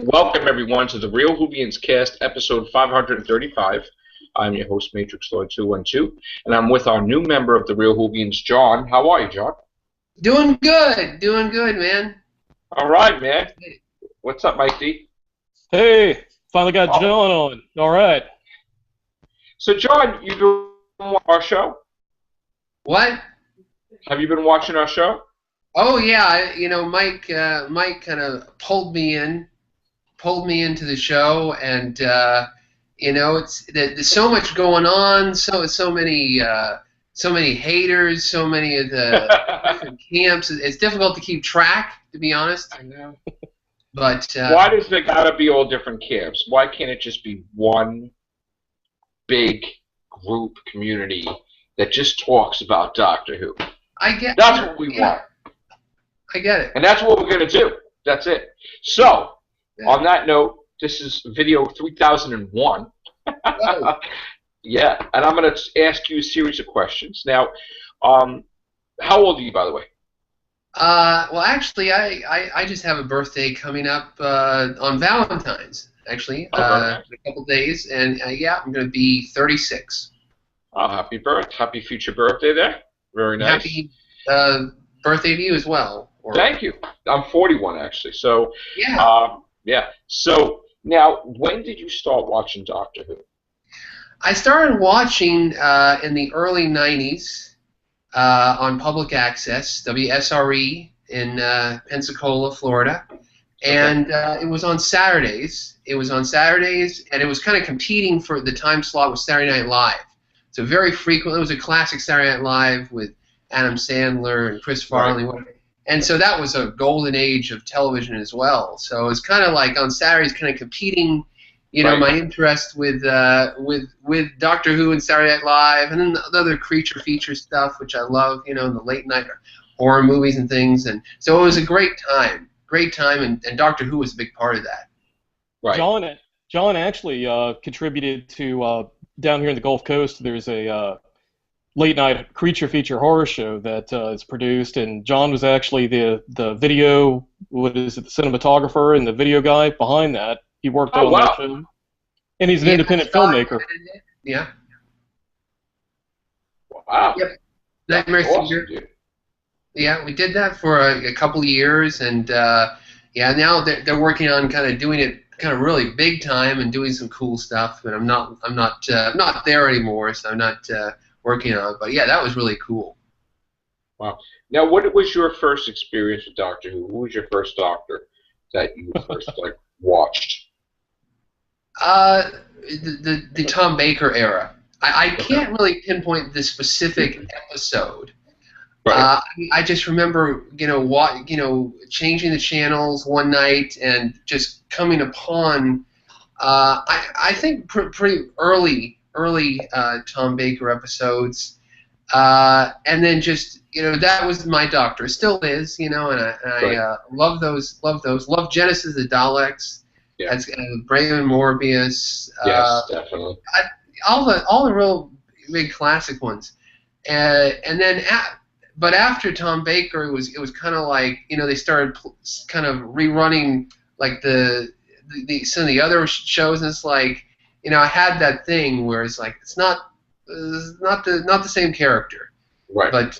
Welcome, everyone, to the Real Whovians cast, episode 535. I'm your host, Matrix Lord 212, and I'm with our new member of the Real Whovians, John. How are you, John? Doing good, man. All right, man. What's up, Mike D? Hey, finally got Oh. John on. All right. So, John, you been watching our show? What? Have you been watching our show? Oh yeah, Mike kind of pulled me into the show, and there's so much going on, so many haters, so many of the different camps. It's difficult to keep track, to be honest. I know. But Why does there gotta be all different camps? Why can't it just be one big group community that just talks about Doctor Who? That's what we want. I get it. And that's what we're going to do. That's it. So, on that note, this is video 3001. Yeah, and I'm going to ask you a series of questions. Now, how old are you, by the way? Well, actually, I just have a birthday coming up on Valentine's, actually, in a couple days, and yeah, I'm going to be 36. Happy future birthday there. Very nice. Happy birthday to you as well. Thank you. I'm 41, actually. So, yeah. Yeah. So, now, when did you start watching Doctor Who? I started watching in the early 90s on public access, WSRE in Pensacola, Florida. And it was on Saturdays. And it was kind of competing for the time slot with Saturday Night Live. So very frequently, it was a classic Saturday Night Live with Adam Sandler and Chris Farley. Right. And so that was a golden age of television as well. So it was kind of like on Saturdays, kind of competing, my interest with Doctor Who and Saturday Night Live, and then the other creature feature stuff, which I love, in the late night horror movies and things. And so it was a great time, and Doctor Who was a big part of that. Right. John actually contributed to down here in the Gulf Coast. There's a late night creature feature horror show that is produced, and John was actually the video, the cinematographer and the video guy behind that. He worked on that show, and he's an independent filmmaker. Yeah. Wow. Yep. Nightmare Theater. Yeah, we did that for a couple of years, and now they're working on kind of doing it kind of really big time and doing some cool stuff. But I'm not there anymore, so I'm not working on it. But yeah, that was really cool. Wow. Now, what was your first experience with Doctor Who? Who was your first Doctor that you first watched? The Tom Baker era. I can't really pinpoint the specific episode. Right. I just remember, changing the channels one night and just coming upon, I think pretty early Tom Baker episodes, and then just that was my Doctor. It still is, and I love those. Love Genesis, the Daleks. Yeah. That's Brayman Morbius. Yes, definitely. All the real big classic ones, and then. But after Tom Baker, it was kind of like they started kind of rerunning like some of the other shows, and it's like I had that thing where it's like it's not the same character, right? But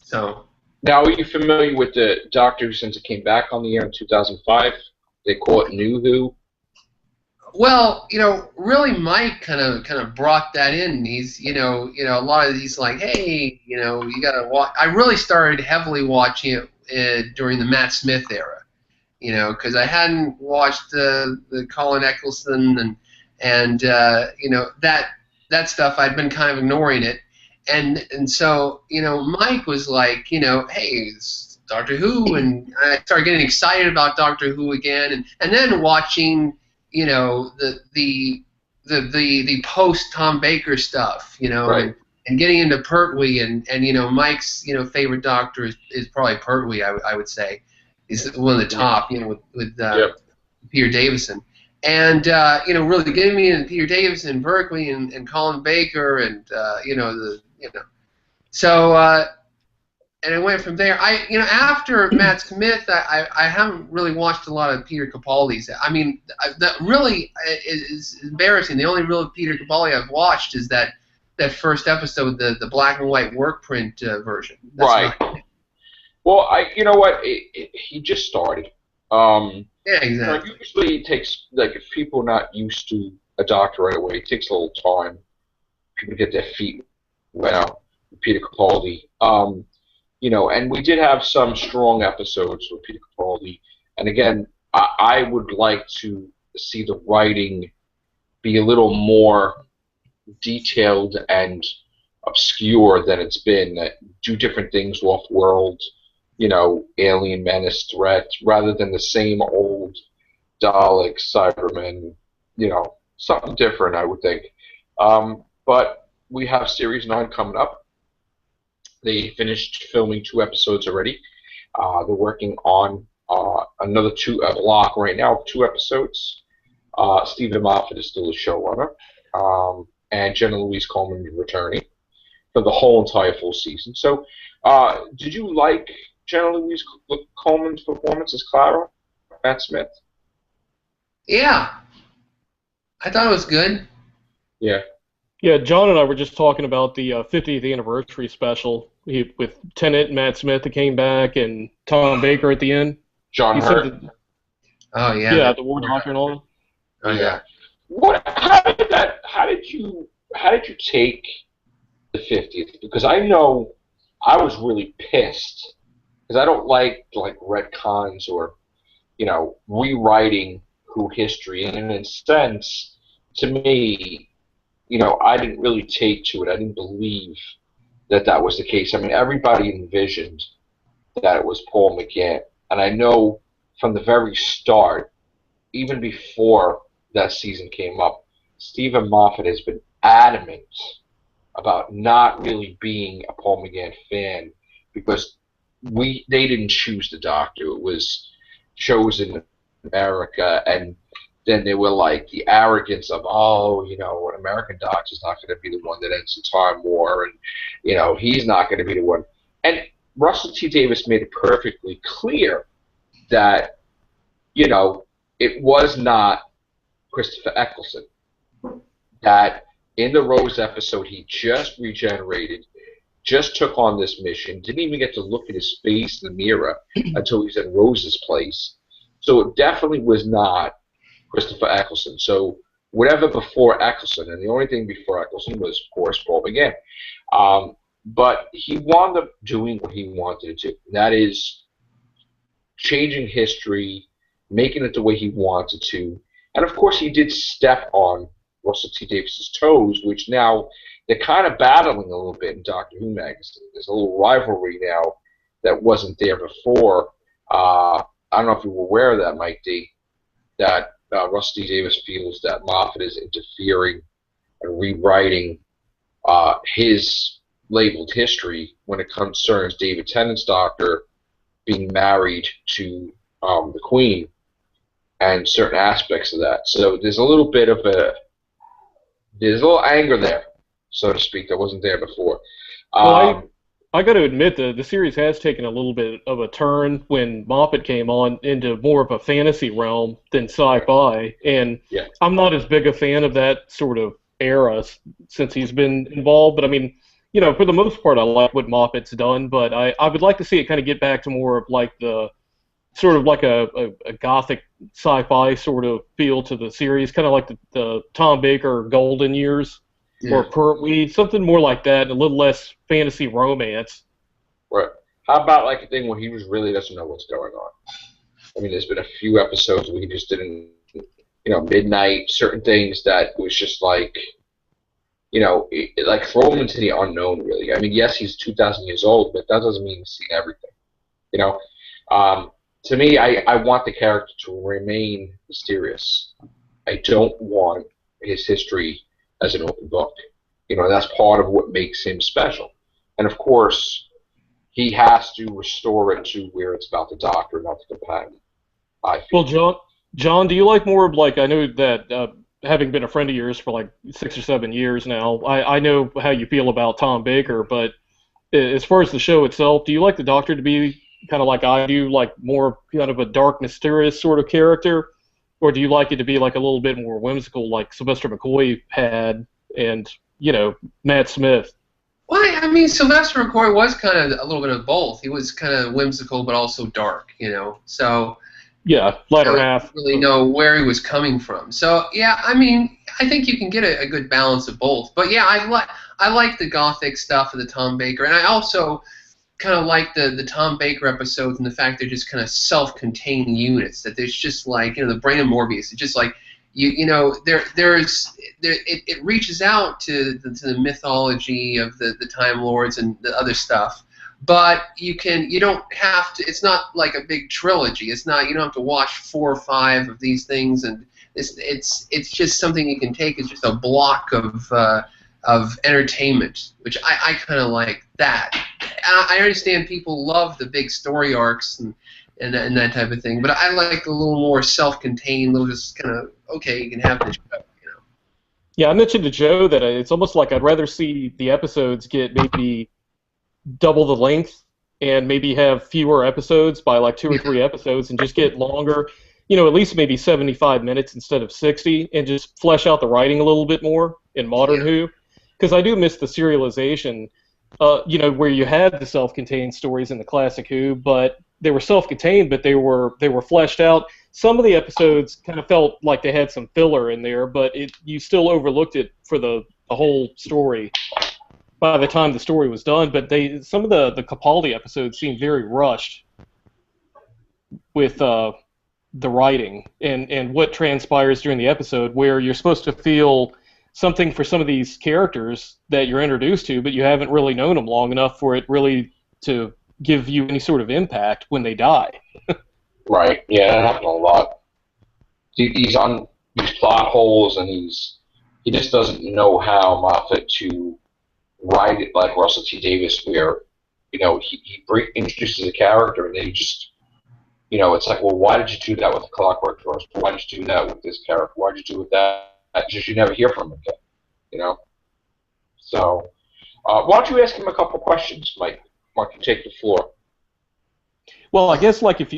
so now, are you familiar with the Doctor Who since it came back on the air in 2005? They call it New Who. Well, really, Mike kind of brought that in. He's, a lot of he's like, hey, you gotta watch. I really started heavily watching it during the Matt Smith era, because I hadn't watched the Colin Eccleston and that stuff. I'd been kind of ignoring it, and so Mike was like, hey, it's Doctor Who, and I started getting excited about Doctor Who again, and then watching. The post Tom Baker stuff, right. and getting into Pertwee, and Mike's favorite Doctor is probably Pertwee. I would say he's one of the top, with Peter Davison, and really getting me into Peter Davison, Berkeley, and Colin Baker, and so it went from there. After Matt Smith, I haven't really watched a lot of Peter Capaldi's. I mean, that really is embarrassing. The only real Peter Capaldi I've watched is that first episode, the black and white work print version. That's right. Well, you know what? He just started. Yeah, exactly. Usually it takes, like, if people are not used to a doctor right away, it takes a little time. People get their feet wet out. Peter Capaldi. And we did have some strong episodes with Peter Capaldi. And again, I would like to see the writing be a little more detailed and obscure than it's been. Do different things off-world, alien menace threat, rather than the same old Dalek, Cybermen, something different, I would think. But we have Series 9 coming up. They finished filming 2 episodes already. They're working on another block right now of 2 episodes. Stephen Moffat is still the showrunner, and Jenna Louise Coleman is returning for the whole entire full season. So, did you like Jenna Louise Coleman's performance as Clara, Matt Smith? Yeah, I thought it was good. Yeah. Yeah, John and I were just talking about the 50th anniversary special with Tennant and Matt Smith that came back and Tom Baker at the end. John Hurt. Oh yeah. Yeah, the War Doctor and all. Oh yeah. How did you take the 50th? Because I know I was really pissed because I don't like retcons or rewriting Who history, and in a sense, to me, I didn't really take to it. I didn't believe that was the case. I mean, everybody envisioned that it was Paul McGann. And I know from the very start, even before that season came up, Stephen Moffat has been adamant about not really being a Paul McGann fan because they didn't choose the Doctor. It was chosen in America, and then they were like the arrogance of, an American Doctor's not going to be the one that ends the Time War, and, he's not going to be the one. And Russell T. Davies made it perfectly clear that, it was not Christopher Eccleston. That in the Rose episode, he just regenerated, just took on this mission, didn't even get to look at his face in the mirror until he was at Rose's place. So it definitely was not Christopher Eccleston. So whatever before Eccleston, and the only thing before Eccleston was, of course, Paul McGann. But he wound up doing what he wanted to do. And that is changing history, making it the way he wanted to. And of course, he did step on Russell T. Davies' toes, which now they're kind of battling a little bit in Doctor Who magazine. There's a little rivalry now that wasn't there before. I don't know if you were aware of that, Mike D., that Russell T. Davies feels that Moffat is interfering and rewriting his labeled history when it concerns David Tennant's Doctor being married to the Queen and certain aspects of that. So there's a little bit of there's a little anger there, so to speak, that wasn't there before. Well, I got to admit the series has taken a little bit of a turn when Moffat came on into more of a fantasy realm than sci-fi, and yeah. I'm not as big a fan of that sort of era since he's been involved. But I mean, for the most part, I like what Moffat's done, but I would like to see it kind of get back to more of like the sort of like a gothic sci-fi sort of feel to the series, kind of like the Tom Baker golden years. Yeah. Or Pertwee, something more like that, a little less fantasy romance. Right. How about like a thing where he just really doesn't know what's going on? I mean, there's been a few episodes where he just didn't, midnight, certain things that was just like, like throw him into the unknown, really. I mean, yes, he's 2,000 years old, but that doesn't mean he's seen everything. To me, I want the character to remain mysterious. I don't want his history as an open book. That's part of what makes him special. And of course, he has to restore it to where it's about the Doctor, not the companion. Well, John, do you like more of like, I know that having been a friend of yours for like 6 or 7 years now, I know how you feel about Tom Baker, but as far as the show itself, do you like the Doctor to be kind of like I do, like more kind of a dark, mysterious sort of character, or do you like it to be like a little bit more whimsical, like Sylvester McCoy had, and Matt Smith? Well, I mean, Sylvester McCoy was kind of a little bit of both. He was kind of whimsical, but also dark, So Yeah, I latter don't half. really know where he was coming from. So yeah, I mean, I think you can get a good balance of both. But yeah, I like the gothic stuff of the Tom Baker, and I also kind of like the Tom Baker episodes and the fact they're just kind of self-contained units. That there's just like the Brain of Morbius. It's just like it reaches out to the mythology of the Time Lords and the other stuff. But you don't have to. It's not like a big trilogy. It's not. You don't have to watch 4 or 5 of these things, and it's just something you can take as just a block of entertainment, which I kind of like that. I understand people love the big story arcs and that type of thing, but I like a little more self-contained, little just kind of okay, you can have this show. Yeah, I mentioned to Joe that it's almost like I'd rather see the episodes get maybe double the length and maybe have fewer episodes by like 2 or 3 episodes and just get longer, at least maybe 75 minutes instead of 60, and just flesh out the writing a little bit more in modern Who, because I do miss the serialization, where you had the self-contained stories in the classic Who, but they were self-contained, but they were fleshed out. Some of the episodes kind of felt like they had some filler in there, but you still overlooked it for the whole story by the time the story was done. But some of the Capaldi episodes seemed very rushed with the writing and what transpires during the episode, where you're supposed to feel something for some of these characters that you're introduced to, but you haven't really known them long enough for it really to give you any sort of impact when they die. Right. Yeah, that happened a lot. He's on these plot holes, and he just doesn't know how Moffat to write it like Russell T Davies, where he introduces a character, and then he just it's like, well, why did you do that with the Clockwork Orange? Why did you do that with this character? Why did you do with that? Just you never hear from him again. So, why don't you ask him a couple questions, Mike? Mark, you take the floor. Well, I guess like if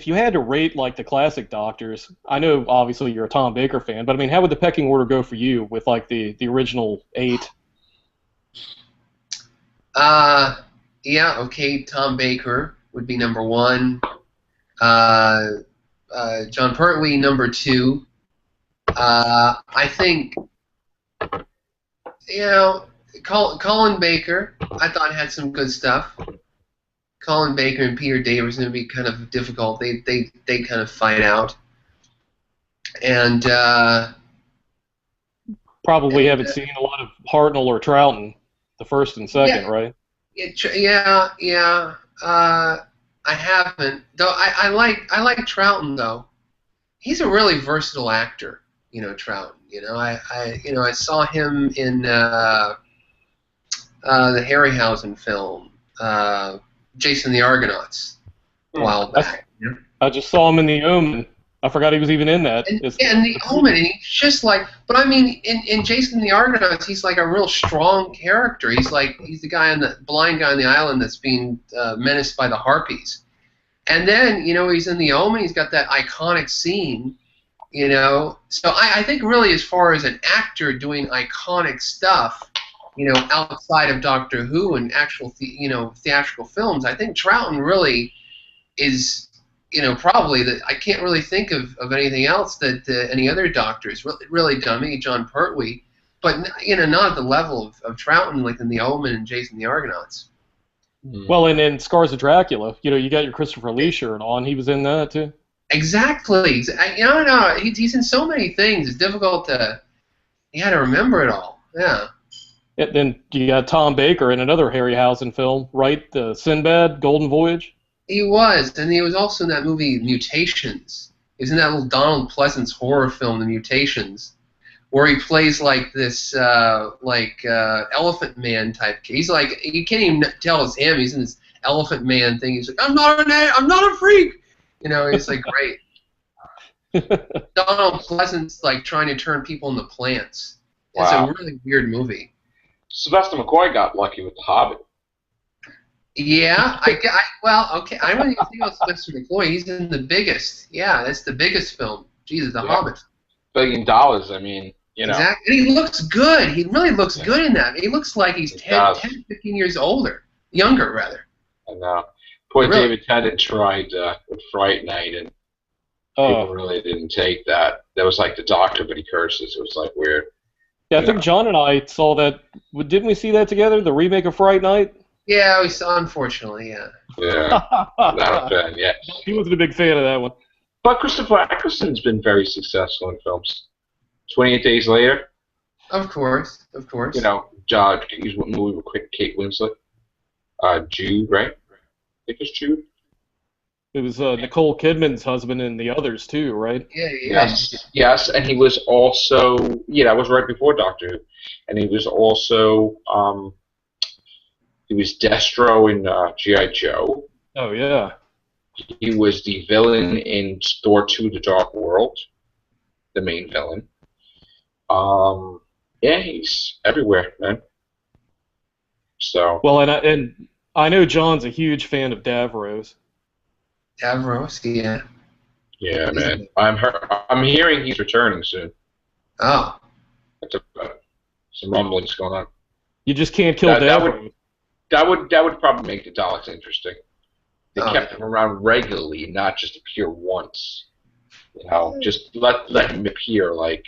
you had to rate like the classic Doctors, I know obviously you're a Tom Baker fan, but I mean, how would the pecking order go for you with like the original 8? Yeah, okay, Tom Baker would be number 1. John Pertwee, number 2. I think, Colin Baker, I thought had some good stuff. Colin Baker and Peter Davison would be kind of difficult. They kind of fight out. And probably haven't seen a lot of Hartnell or Troughton, the first and second, right? Yeah. I haven't. Though I like Troughton though. He's a really versatile actor. Troughton. I saw him in the Harryhausen film, Jason the Argonauts, a while back. I just saw him in The Omen. I forgot he was even in that. And The Omen, and he's just like, but I mean, in Jason the Argonauts, he's like a real strong character. He's the blind guy on the island that's being menaced by the Harpies. And then, he's in The Omen, he's got that iconic scene, So I think really as far as an actor doing iconic stuff, outside of Doctor Who and actual, theatrical films, I think Troughton really is, probably that. I can't really think of anything else that any other Doctors really done. Maybe John Pertwee, but not at the level of Troughton, like in The Omen and Jason the Argonauts. Well, and in Scars of Dracula, you got your Christopher Lee shirt on. He was in that too. Exactly. No, he's in so many things. It's difficult to. You got to remember it all. Yeah. And then you got Tom Baker in another Harryhausen film, right? The Sinbad, Golden Voyage. He was, and he was also in that movie Mutations. He was in that little Donald Pleasance horror film, The Mutations, where he plays like this, Elephant Man type. He's like, you can't even tell it's him. He's in this Elephant Man thing. He's like, I'm not a freak. He's like great. Donald Pleasance like trying to turn people into plants. It's a really weird movie. Sylvester McCoy got lucky with The Hobbit. Yeah, well, okay. I don't even think about Sylvester McCoy. He's in the biggest. Yeah, that's the biggest film. Jesus, The Yeah, Hobbit. $1 billion. I mean, Exactly. And he looks good. He really looks yeah, good in that. He looks like he's it 10, does. 10, 15 years younger, rather. And poor Really. David Tennant tried with Fright Night, and people Oh, really didn't take that. That was like The Doctor, but he curses. It was like weird. yeah, I You think know. John and I saw that. Didn't we see that together? The remake of Fright Night? Yeah, unfortunately, yeah. Yeah, not a fan. Yeah, He wasn't a big fan of that one. but Christopher Eccleston's been very successful in films. 28 Days Later. Of course, of course. He's what movie with Kate Winslet. Jude, right? I think it's Jude. It was Nicole Kidman's husband and the others too, right? Yeah, Yes, and he was also that was right before Doctor Who, and he was also he was Destro in G.I. Joe. Oh yeah. He was the villain in Thor 2: The Dark World, the main villain. Yeah, he's everywhere, man. So Well, and I know John's a huge fan of Davros. Davros, yeah. yeah, man. I'm hearing he's returning soon. Oh, That's some rumblings going on. You just can't kill That Davros. would probably make the Daleks interesting. They Oh, kept him around regularly, not just appear once. Just let him appear like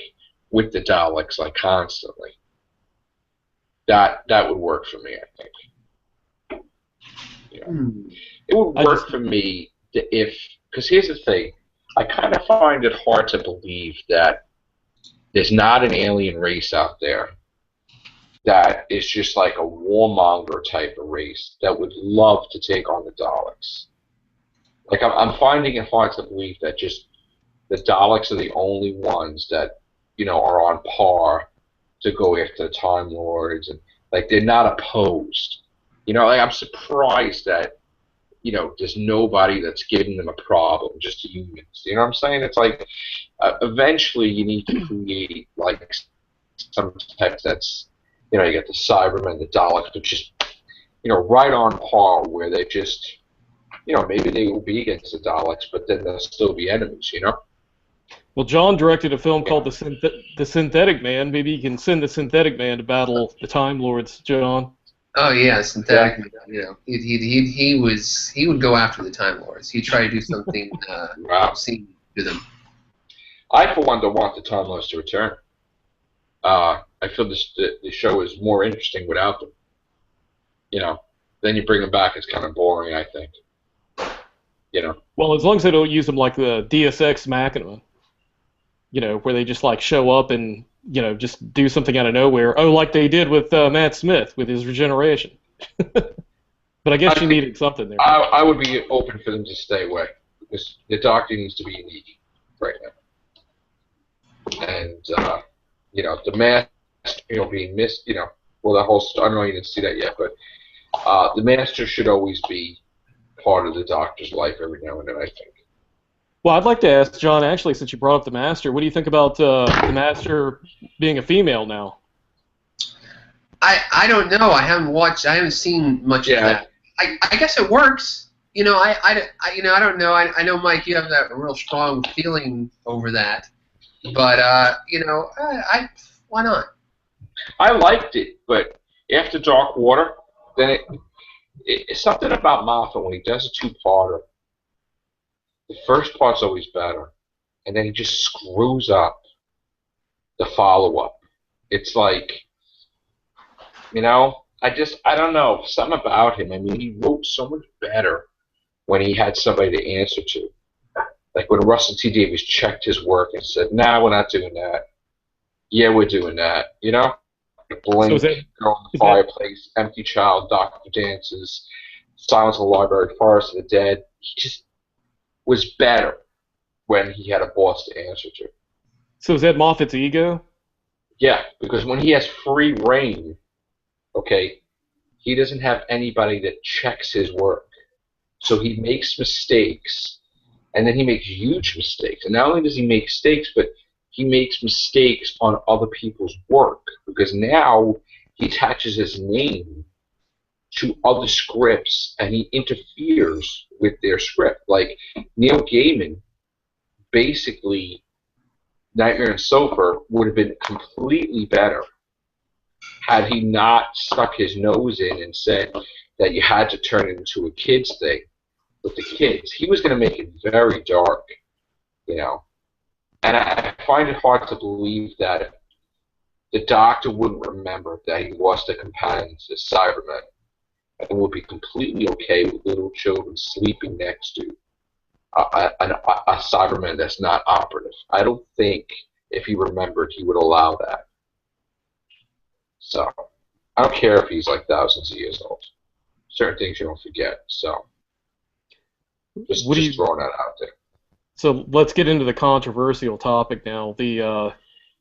with the Daleks, like constantly. That would work for me, I think. hmm. It would work for me because here's the thing, I kind of find it hard to believe that there's not an alien race out there that is just like a warmonger type of race that would love to take on the Daleks. Like I'm finding it hard to believe that just the Daleks are the only ones that are on par to go after the Time Lords, and like they're not opposed. Like I'm surprised that there's nobody that's giving them a problem, just the humans. You know what I'm saying? It's like eventually you need to create like some type that's you get the Cybermen, the Daleks, but just right on par where they just maybe they will be against the Daleks, but then they'll still be enemies. Well, John directed a film called The Synthetic Man. Maybe you can send the Synthetic Man to battle the Time Lords, John. Oh yeah, synthetic. He would go after the Time Lords. He'd try to do something Wow. obscene to them. I, for one, don't want the Time Lords to return. I feel the show is more interesting without them. Then you bring them back, it's kind of boring, I think. Well, as long as they don't use them like the Deus Ex Machina, where they just like show up and just do something out of nowhere. Oh, like they did with Matt Smith with his regeneration. But I guess you needed something there. I would be open for them to stay away because the Doctor needs to be unique right now. And the mask, being missed. Well, the whole. I don't know you didn't see that yet, but the Master should always be part of the Doctor's life every now and then, I think. Well, I'd like to ask John, actually, since you brought up the Master, what do you think about the Master being a female now? I don't know. I haven't seen much of that. I guess it works. I don't know. I know, Mike, you have that real strong feeling over that. But why not? I liked it, but after Dark Water, then it's something about Moffat when he does a two-parter. The first part's always better, and then he just screws up the follow-up. It's like, I don't know, something about him. I mean, he wrote so much better when he had somebody to answer to. Like when Russell T. Davies checked his work and said, "Nah, we're not doing that. Yeah, we're doing that." Blink, Girl in the Fireplace, Empty Child, Doctor Dances, Silence of the Library, Forest of the Dead. He just was better when he had a boss to answer to. So is that Moffat's ego? Yeah, because when he has free reign, okay, he doesn't have anybody that checks his work. So he makes mistakes, and then he makes huge mistakes. And not only does he make mistakes, but he makes mistakes on other people's work, because now he attaches his name to other scripts and he interferes with their script. Like Neil Gaiman, basically, Nightmare on Sofa would have been completely better had he not stuck his nose in and said that you had to turn it into a kids thing with the kids. He was going to make it very dark, you know. And I find it hard to believe that the Doctor wouldn't remember that he lost a companion to Cybermen and would be completely okay with little children sleeping next to a Cyberman that's not operative. I don't think if he remembered he would allow that. So, I don't care if he's like thousands of years old. Certain things you don't forget. So, just throwing that out there. So let's get into the controversial topic now. The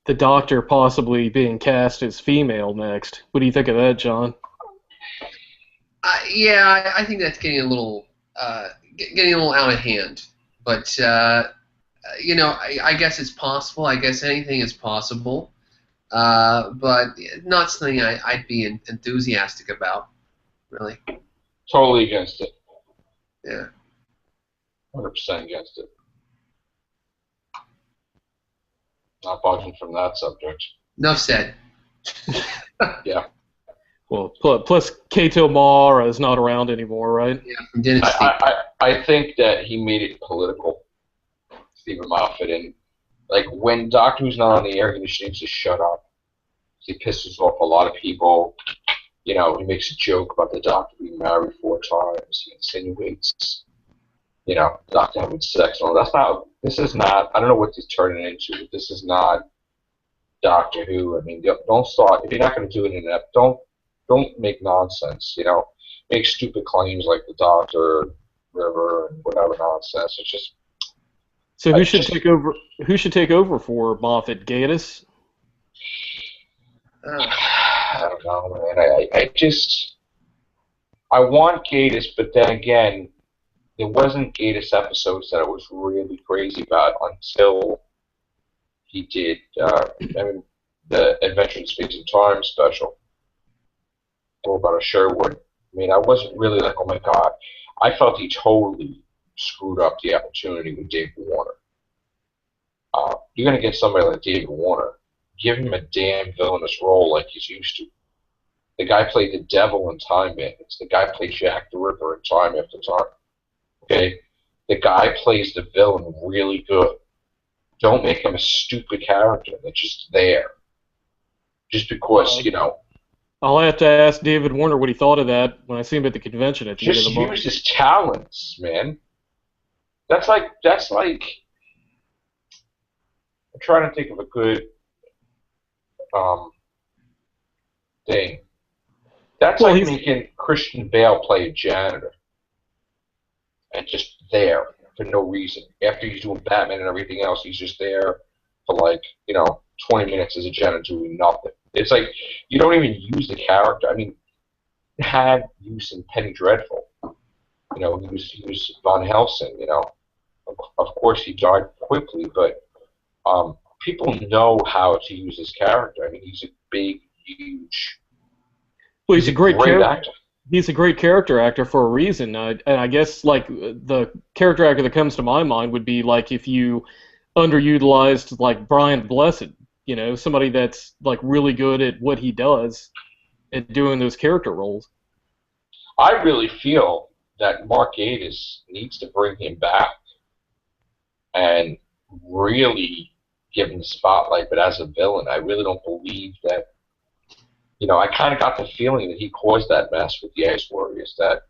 Doctor possibly being cast as female next. What do you think of that, John? Yeah, I think that's getting a little out of hand. But you know, I guess it's possible. I guess anything is possible. But not something I'd be enthusiastic about, really. Totally against it. Yeah. 100% against it. Not budging from that subject. Enough said. Yeah. Well, plus Kato Mara is not around anymore, right? Yeah, from Dynasty. I think that he made it political, Stephen Moffat, and like when Doctor Who's not on the air, he just needs to shut up. He pisses off a lot of people. You know, he makes a joke about the Doctor being married 4 times. He insinuates, you know, Doctor having sex. No, that's not. This is not. I don't know what he's turning into. But this is not Doctor Who. I mean, don't start. If you're not going to do it in that, don't make nonsense. You know, make stupid claims like the Doctor, River, and whatever nonsense. It's just. So who should take over? Who should take over for Moffat? Gatiss? I don't know, man. I want Gatiss, but then again, there wasn't Gatiss episodes that I was really crazy about until he did, the Adventure in Space and Time special, or about a Sherwood. I mean, I wasn't really like, oh my god. I felt he totally screwed up the opportunity with David Warner. You're going to get somebody like David Warner. Give him a damn villainous role like he's used to. The guy played the devil in Time Bandits. The guy played Jack the Ripper in Time After Time. Okay? The guy plays the villain really good. Don't make him a stupid character that's just there. Just because, you know. I'll have to ask David Warner what he thought of that when I see him at the convention at the end of the month. Just use his talents, man. That's like, I'm trying to think of a good thing. That's like making Christian Bale play a janitor. And just there for no reason. After he's doing Batman and everything else, he's just there for like, 20 minutes as a janitor doing nothing. It's like, you don't even use the character. I mean, he had use in Penny Dreadful. He was Von Helsing, Of course he died quickly, but people know how to use his character. I mean, he's a big, huge... Well, he's a great actor. He's a great character actor for a reason. And I guess, like, the character actor that comes to my mind would be, like, if you underutilized, like, Brian Blessed, somebody that's, like, really good at what he does at doing those character roles. I really feel that Mark Gatiss needs to bring him back and really give him the spotlight, but as a villain, I really don't believe that. I kind of got the feeling that he caused that mess with the Ice Warriors, that,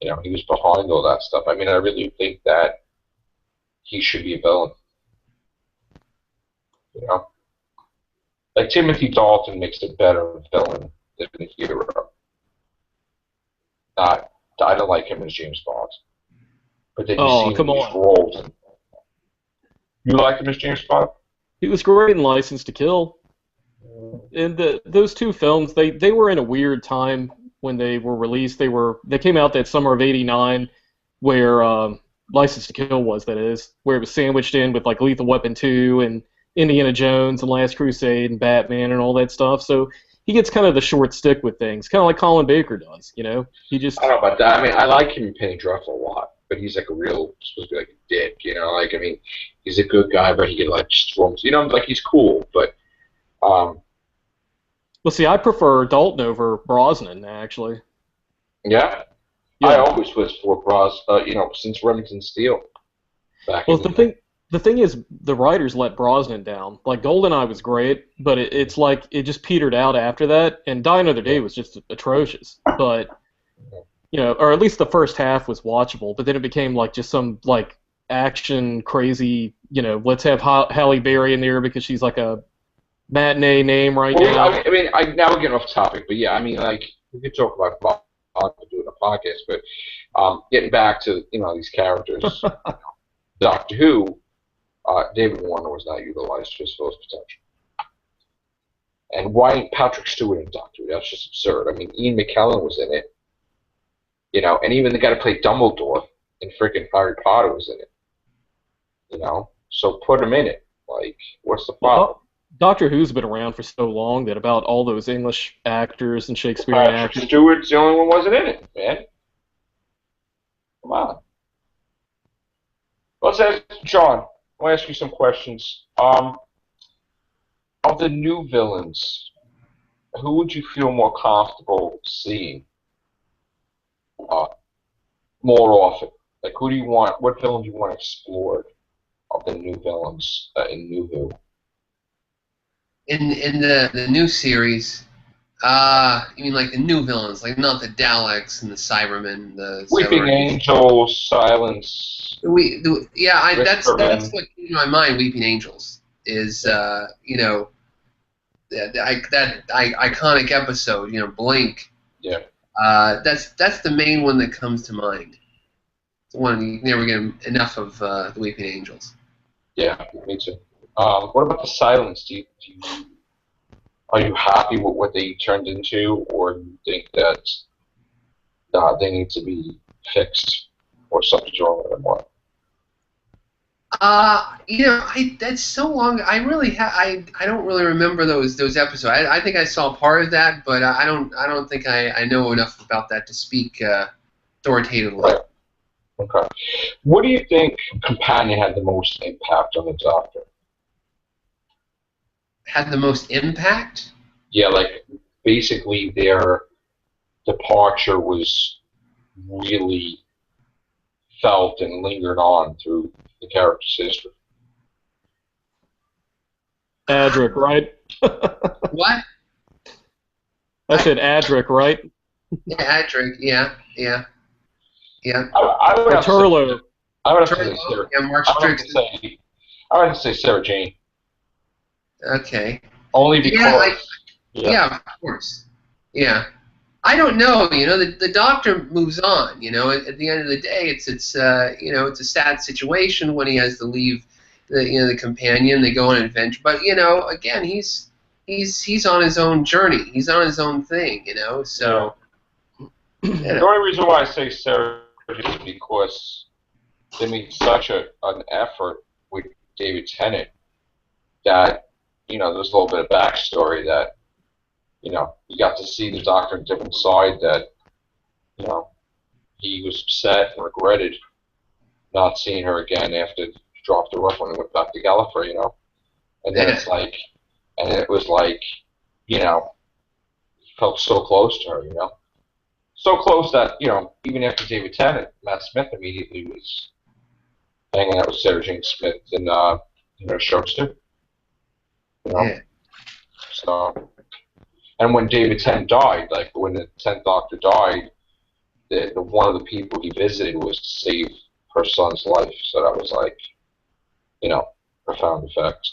he was behind all that stuff. I mean, I really think that he should be a villain. Like Timothy Dalton makes a better villain than a hero. I don't like him as James Bond. But then you see him in these roles. And you like him as James Bond? He was great in License to Kill. And those two films, they were in a weird time when they were released. They came out that summer of '89, where License to Kill was, that is, where it was sandwiched in with like Lethal Weapon 2 and Indiana Jones and Last Crusade and Batman and all that stuff. So he gets kind of the short stick with things, kind of like Colin Baker does. You know, he I just don't know about that. I mean, I like him in Penny Dreadful a lot, but he's like a real supposed to be like a dick. You know, like I mean, he's a good guy, but he can like storms. You know, like he's cool, but um, well, see, I prefer Dalton over Brosnan actually. yeah. I Yeah. always was for Bros. You know, since Remington Steele back Well, in the day. the thing is, the writers let Brosnan down. Like Goldeneye was great, but it's like it just petered out after that. And Die Another Day was just atrocious. But you know, or at least the first half was watchable. But then it became like just some like action crazy. You know, let's have Halle Berry in there because she's like a matinee name right Well, now. now we're getting off topic, but yeah, I mean, like we could talk about doing a podcast, but getting back to these characters, Doctor Who, David Warner was not utilized to his fullest potential, and why ain't Patrick Stewart in Doctor Who? That's just absurd. I mean, Ian McKellen was in it, and even the guy to play Dumbledore in freaking Harry Potter was in it, so put him in it. Like, what's the problem? Doctor Who's been around for so long that about all those English actors and Shakespearean Patrick actors. Stewart's the only one who wasn't in it, man. Come on. Let's ask John. I want to ask you some questions. Of the new villains, who would you feel more comfortable seeing uh, more often? Like, who do you want? What villain do you want explored of the new villains in New Who? In the new series, you mean like the new villains, like not the Daleks and the Cybermen, the Weeping Angels, Silence. That's Whispermen. what came to my mind. Weeping Angels is that iconic episode, Blink. Yeah. That's the main one that comes to mind. It's the one you never get enough of the Weeping Angels. Yeah, me too. What about the Silence? Are you happy with what they turned into, or do you think that they need to be fixed, or something's wrong with them? What? That's so long. I really I don't really remember those episodes. I think I saw part of that, but I don't think I know enough about that to speak authoritatively. Right. Okay. What do you think Companion had the most impact on the Doctor? Had the most impact? Yeah, like basically their departure was really felt and lingered on through the character's history. Adric, right? What? I said Adric, right? Yeah, Adric. Yeah. I would have Turlo. I would have to say Sarah. Yeah, March I would have to say I would have to say Sarah Jane. Okay. Only because. Yeah, of course. Yeah. I don't know. The Doctor moves on. At the end of the day, it's it's a sad situation when he has to leave the companion. They go on an adventure, but again, he's on his own journey. He's on his own thing. So. The only reason why I say Sarah is because they made such an effort with David Tennant that there's a little bit of backstory that you got to see the Doctor on a different side, that he was upset and regretted not seeing her again after he dropped her off when he went back to Gallifrey, and then it's like, and it was like, he felt so close to her, so close that even after David Tennant, Matt Smith immediately was hanging out with Sarah Jane Smith in shows too. Yeah. So, and when David Tennant died, like when the 10th Doctor died, the one of the people he visited was to save her son's life. So that was like, profound effect.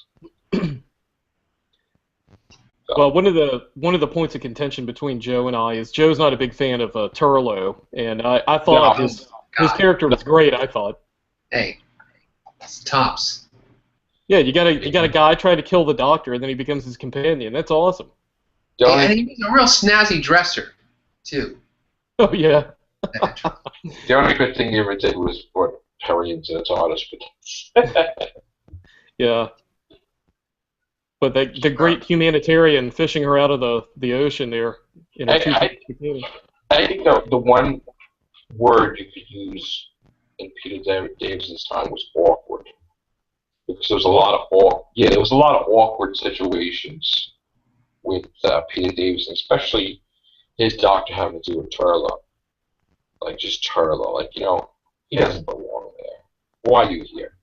Well, one of the points of contention between Joe and I is Joe's not a big fan of Turlo, and I thought his character was great. I thought. Hey, it's tops. Yeah, you got a guy trying to kill the Doctor, and then he becomes his companion. That's awesome. And he was a real snazzy dresser, too. Oh yeah. The only good thing he ever did was put Harry into the TARDIS, but Yeah. But the great humanitarian fishing her out of the ocean there in a I, two-piece bikini. I think the one word you could use in Peter Davison's time was awkward, because there was a lot of there was a lot of awkward situations with Peter Davison, especially his doctor having to do with Turlough, like just Turlough, like he doesn't belong there. Why are you here?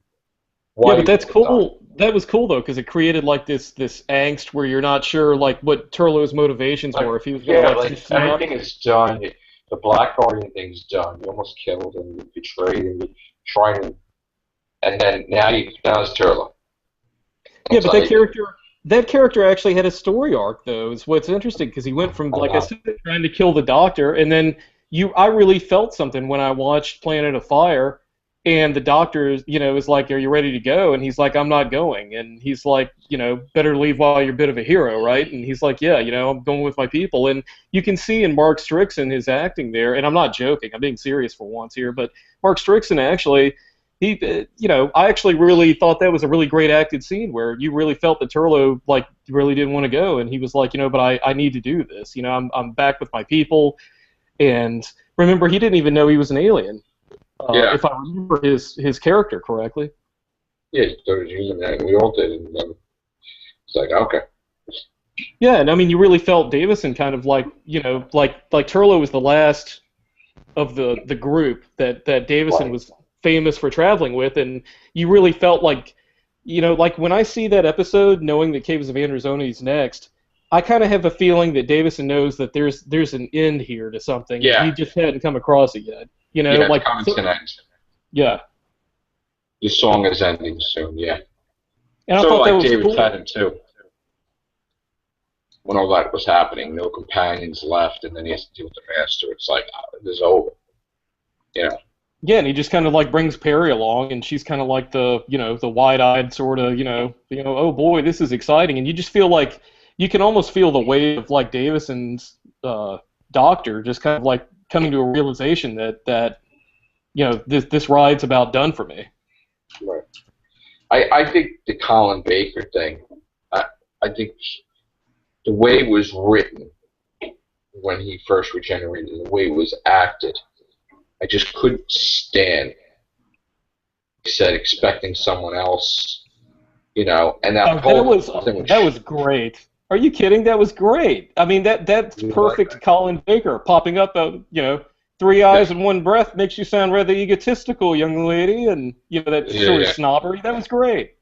Why Yeah, are but you that's with the doctor? cool. That was cool though, because it created like this angst where you're not sure like what Turlough's motivations Like, were. If he was gonna yeah, like like stitch them up. everything is done. The Black Guardian thing's done. You almost killed him. You betrayed him. You're trying to, and then now it's Turlough. Yeah, It's but like, that character actually had a story arc though. Is what's interesting because he went from I don't like I know. said trying to kill the doctor, and then I really felt something when I watched Planet of Fire, and the doctor is like, "Are you ready to go?" And he's like, "I'm not going," and he's like, "Better leave while you're a bit of a hero, right?" And he's like, "Yeah, I'm going with my people," and you can see in Mark Strickson his acting there, and I'm not joking, I'm being serious for once here, but Mark Strickson actually. I actually really thought that was a really great acted scene where you really felt that Turlough like really didn't want to go, and he was like, but I need to do this. I'm back with my people, and remember, he didn't even know he was an alien, Yeah, if I remember his character correctly. yeah, he thought it was human, and we all did. And then it's like, okay, Yeah, and I mean, you really felt Davison kind of like like Turlough was the last of the group that Davison right. was famous for traveling with, and you really felt like, like when I see that episode, knowing that Caves of Androzoni is next, I kind of have a feeling that Davison knows that there's an end here to something, and Yeah, he just hadn't come across it yet. yeah, it's Like coming to an end. yeah, The song is ending soon. Yeah, and I sort of thought that like was David cool. Tennant too. When all that was happening, no companions left, and then he has to deal with the master. It's like, this is over. You know. Yeah, and he just kind of like brings Perry along, and she's kind of like the the wide-eyed sort of oh boy, this is exciting, and you just feel like you can almost feel the weight of like Davison's doctor just kind of like coming to a realization that this ride's about done for me. Right. I think the Colin Baker thing. I think the way it was written when he first regenerated, the way it was acted, I just couldn't stand. He said expecting someone else, and that Oh, that whole was thing that was great. Are you kidding? That was great. I mean, that's perfect. Colin Baker popping up, three eyes and one breath makes you sound rather egotistical, young lady, and that yeah, sort of yeah, snobbery. That was great.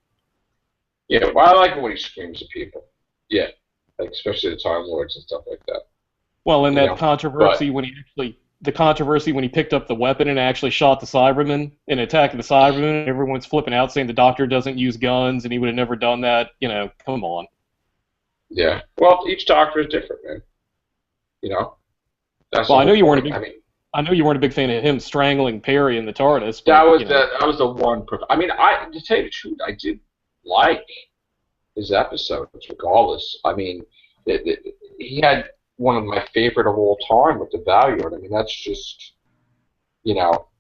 yeah. Well, I like it when he screams at people. Yeah, like especially the Time Lords and stuff like that. Well, in You that know, but controversy when he picked up the weapon and actually shot the Cybermen and attacked the Cybermen, everyone's flipping out saying the Doctor doesn't use guns and he would have never done that. Come on. yeah. Well, each Doctor is different, man. That's Well, the I know whole you weren't a point. I big mean, I know you weren't a big fan of him strangling Perry in the TARDIS, but that was the one. I mean, to tell you the truth, I did like his episodes, regardless. I mean, he had one of my favorite of all time with the Valiant. I mean, that's just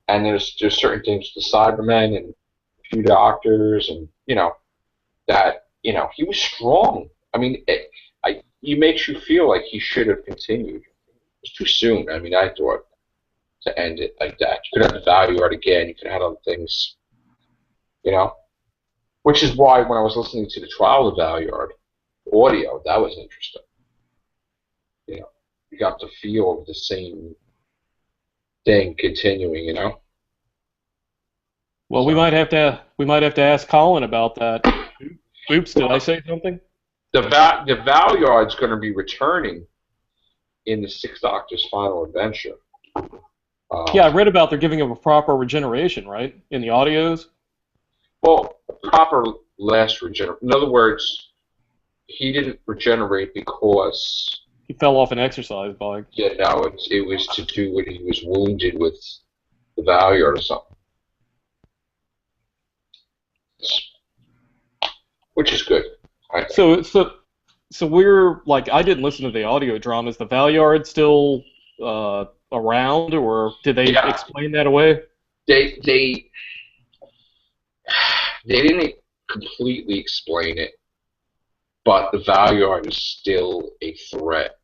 and there's certain things with the Cybermen and a few doctors, and that he was strong. I mean, he makes you feel like he should have continued. It was too soon. I mean, I thought to end it like that. You could have the value art again. You could have other things, you know. Which is why when I was listening to the trial of value art audio, that was interesting. You got the feel of the same thing continuing. well, So we might have to ask Colin about that. Oops, did I well, say something? the value art's going to be returning in the Sixth Doctor's final adventure. Yeah, I Um, read about they're giving him a proper regeneration, right? In the audios. well, proper last regeneration. In other words, he didn't regenerate because He fell off an exercise bike. it was to do when he was wounded with the value or something, which is good, I think. So we're like, I didn't listen to the audio dramas. The Valyard still around, or did they Yeah, explain that away? they they they didn't completely explain it. but the Valyard is still a threat.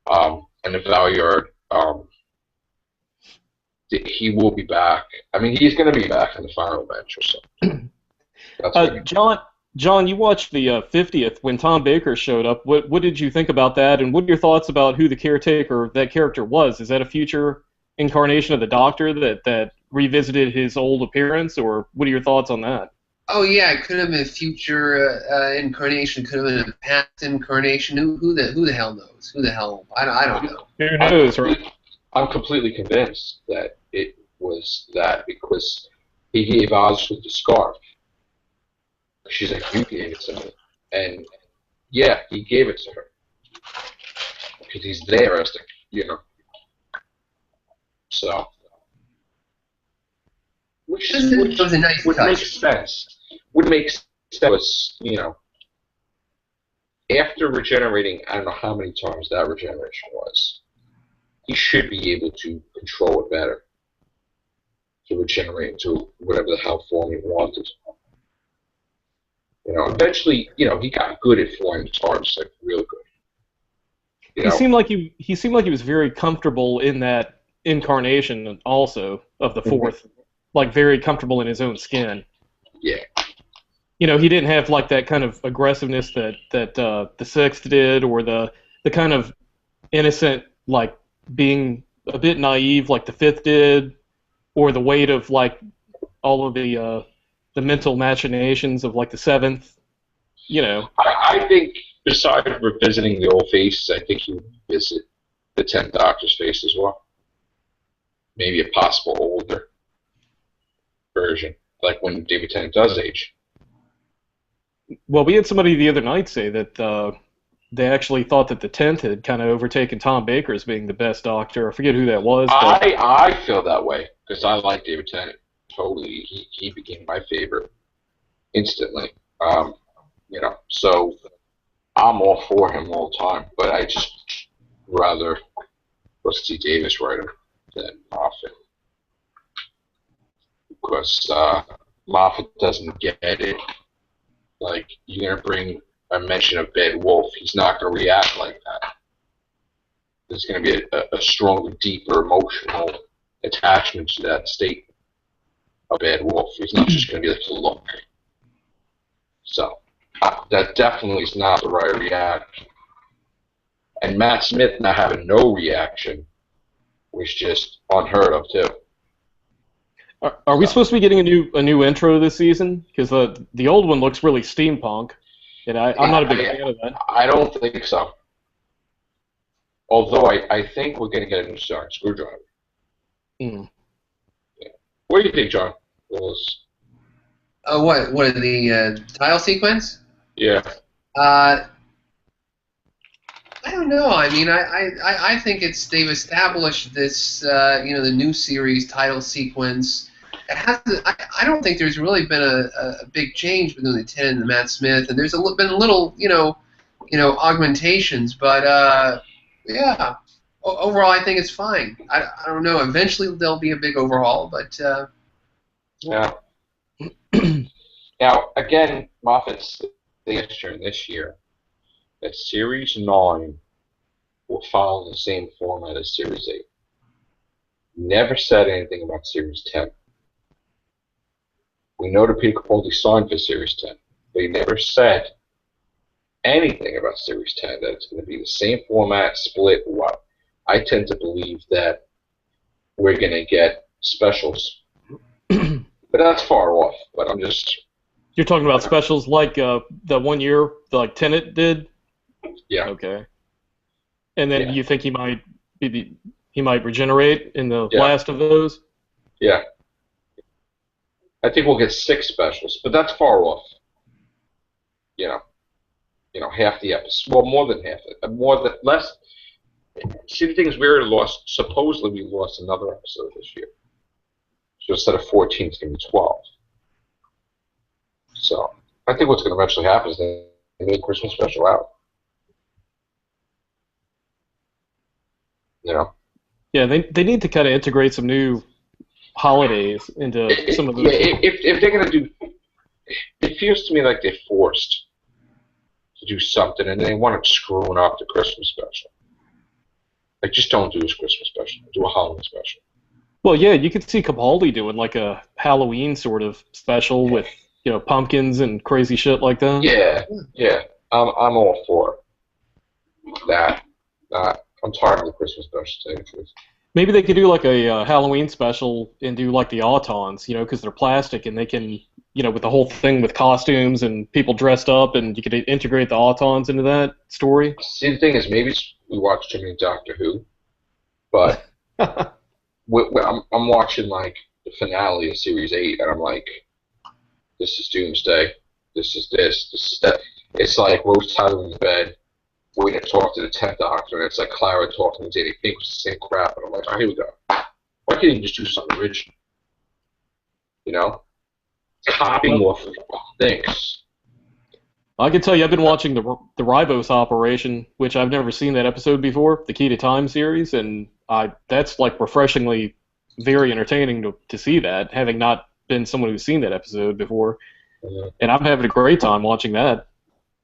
And the Valyard, he will be back. I mean, he's going to be back in the final match or something. John, you watched the 50th when Tom Baker showed up. What did you think about that, and what are your thoughts about who the caretaker, that character, was? Is that a future incarnation of the Doctor that revisited his old appearance, or what are your thoughts on that? Oh yeah, it could have been a future incarnation. Could have been a past incarnation. Who the hell knows? Who the hell? I don't know. Who knows, right? I'm completely convinced that it was that because he gave Oz with the scarf. She's like, you gave it to me. And yeah, he gave it to her. Because he's there as the, So, which was a nice would touch. make sense. Would make sense, after regenerating, I don't know how many times that regeneration was, he should be able to control it better. To regenerate into whatever the hell form he wanted. Eventually, he got good at flying stars, like real good. He seemed like he was very comfortable in that incarnation, also of the fourth, like very comfortable in his own skin. Yeah. He didn't have like that kind of aggressiveness that the sixth did, or the kind of innocent, like being a bit naive like the fifth did, or the weight of like all of the mental machinations of like the seventh. I think besides revisiting the old faces, I think you visit the 10th Doctor's face as well. Maybe a possible older version, like when David Tennant does age. Well, we had somebody the other night say that they actually thought that the 10th had kind of overtaken Tom Baker as being the best Doctor. I forget who that was. I feel that way because I like David Tennant. Totally, he became my favorite instantly. So I'm all for him all the time, but I just rather Rusty Davis write him than Moffat because Moffat doesn't get it. Like, you're gonna bring a mention of Bad Wolf, he's not gonna react like that. There's gonna be a stronger, deeper emotional attachment to that state of Bad Wolf. He's not just gonna be like, look. So that definitely is not the right reaction. And Matt Smith not having no reaction was just unheard of too. Are we supposed to be getting a new intro this season? Because the old one looks really steampunk, and I'm not a big fan of that. I don't think so. Although I think we're going to get a new star, Screwdriver. Mm. Yeah. What do you think, John? What the tile sequence? Yeah. I don't know. I mean, I think they've established this, the new series title sequence. I don't think there's really been a big change between the 10 and the Matt Smith, and there's been little, augmentations, but yeah. Overall, I think it's fine. I don't know. Eventually, there'll be a big overhaul, but yeah. Now, again, Moffat's suggestion this year that Series 9 will follow the same format as Series 8. Never said anything about Series 10. We know that Peter Capaldi signed for Series 10, but he never said anything about Series 10, that it's going to be the same format, split, what. I tend to believe that we're going to get specials. But that's far off, but I'm just... You're talking about specials like the 1 year, like Tenet did? Yeah. Okay. And then you think he might regenerate in the last of those? Yeah. I think we'll get 6 specials, but that's far off. Half the episode. Well, more than half. Less. See, the thing is, supposedly we lost another episode this year. So instead of 14, it's going to be 12. So I think what's going to eventually happen is they make Christmas special out. Yeah, they need to kind of integrate some new holidays into some of those. If they're going to do, it feels to me like they're forced to do something, and they want to screwing up the Christmas special. Like, just don't do this Christmas special. Do a Halloween special. Well, yeah, you could see Capaldi doing like a Halloween sort of special with, pumpkins and crazy shit like that. Yeah, yeah. I'm all for that. I'm tired of the Christmas special, to tell you the truth. Maybe they could do like a Halloween special and do like the Autons, because they're plastic and they can, with the whole thing with costumes and people dressed up, and you could integrate the Autons into that story. See, the thing is, maybe we watch too many Doctor Who, but I'm watching like the finale of Series 8, and I'm like, this is Doomsday. This is that. It's like Rose Tyler in the bed, waiting to talk to the 10th Doctor, and it's like Clara talking to Danny Pink with the same crap, and I'm like, oh, here we go. Why can't you just do something original? Copying off of things. I can tell you, I've been watching the Ribos Operation, which I've never seen that episode before, the Key to Time series, and that's like refreshingly very entertaining to see that, having not been someone who's seen that episode before. Mm-hmm. And I'm having a great time watching that.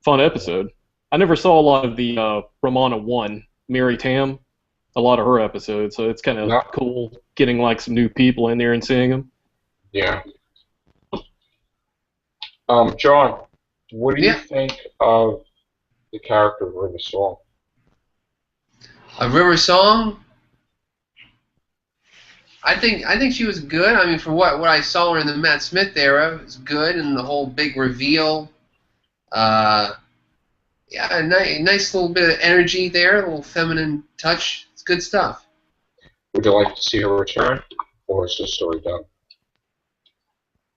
Fun episode. I never saw a lot of the Romana 1, Mary Tam, a lot of her episodes, so it's kind of cool getting like some new people in there and seeing them. Yeah. John, what do you think of the character of River Song? A River Song? I think she was good. I mean, for what I saw her in the Matt Smith era, it was good, and the whole big reveal. Yeah, a nice little bit of energy there, a little feminine touch. It's good stuff. Would you like to see her return, or is the story done?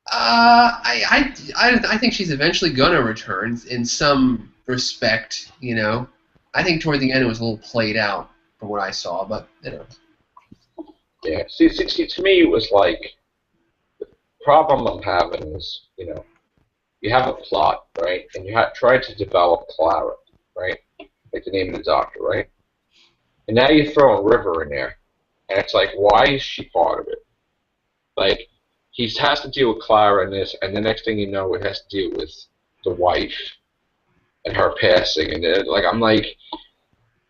I think she's eventually gonna return in some respect. I think toward the end it was a little played out from what I saw, but Yeah. See, to me, it was like the problem I'm having is, you have a plot, right, and you try to develop Clara, right, like the name of the Doctor, right, and now you throw a River in there, and it's like, why is she part of it? Like, he has to deal with Clara in this, and the next thing you know, it has to deal with the wife and her passing, and I'm like,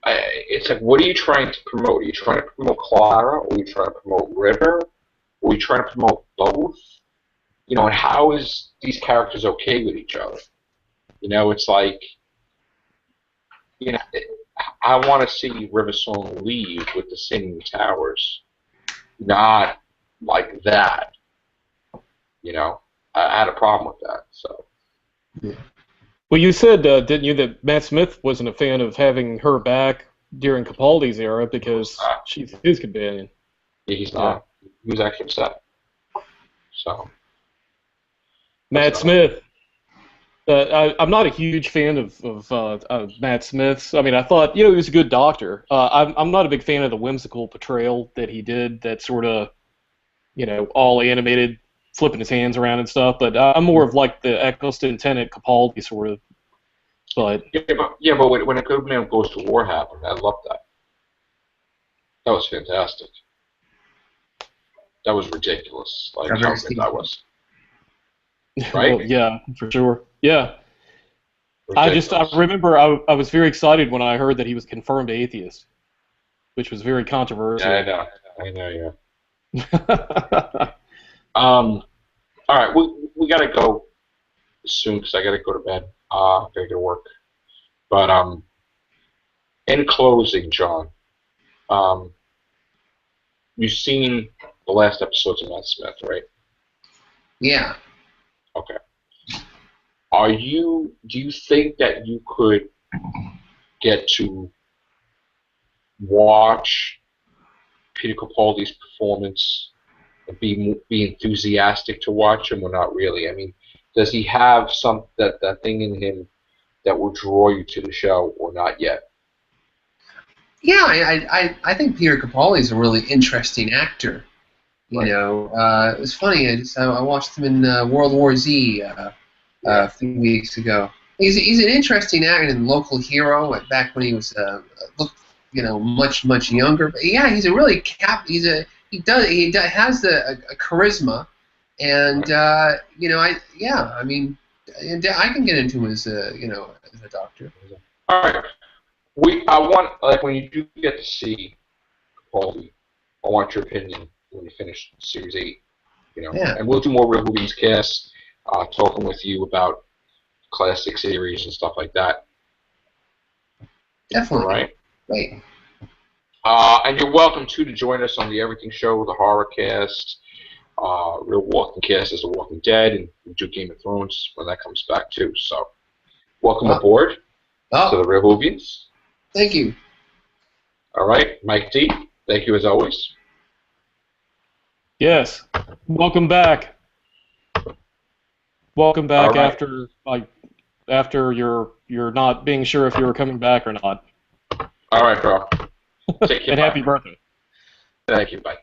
it's like, what are you trying to promote? Are you trying to promote Clara, or are you trying to promote River, or are you trying to promote both? And how is these characters okay with each other? It's like, I want to see River Song leave with the Singing Towers, not like that. I had a problem with that. So. Yeah. Well, you said, didn't you, that Matt Smith wasn't a fan of having her back during Capaldi's era because she's his companion. Yeah, he's not. He was actually upset. So. Matt Smith. I'm not a huge fan of Matt Smith's. I mean, I thought, he was a good doctor. I'm not a big fan of the whimsical portrayal that he did, that sort of, all animated, flipping his hands around and stuff, but I'm more of like the Eccleston Tennant Capaldi sort of. But but when A Good Man Goes to War happened, I loved that. That was fantastic. That was ridiculous. Like how good that was. Right? Well, yeah, for sure. Yeah. Ridiculous. I remember I was very excited when I heard that he was a confirmed atheist, which was very controversial. Yeah, I know, yeah. All right, we gotta go soon because I gotta go to bed. I gotta go to work. But in closing, John, you've seen the last episodes of Matt Smith, right? Yeah. Okay. Do you think that you could get to watch Peter Capaldi's performance and be enthusiastic to watch him, or not really? I mean, does he have that thing in him that will draw you to the show, or not yet? Yeah, I think Peter Capaldi is a really interesting actor. Right. It was funny. I watched him in World War Z a few weeks ago. He's an interesting actor and local hero. Back when he was looked much younger. But yeah, he's a really he has a charisma, and I mean, I can get into him as a as a doctor. All right. I want, like, when you do get to see Capaldi, I want your opinion when you finish Series 8. Yeah, And we'll do more Real Whovians casts, talking with you about classic series and stuff like that. definitely. All right. Great. And you're welcome too to join us on the Everything Show, the Horror Cast, Real Walking Cast as The Walking Dead, and we do Game of Thrones when that comes back too. So, welcome aboard to the Real Whovians. Thank you. All right, Mike D. Thank you as always. Yes. Welcome back. Welcome back All right. after you're not being sure if you were coming back or not. All right, bro. Take care. And happy birthday. Thank you. Bye.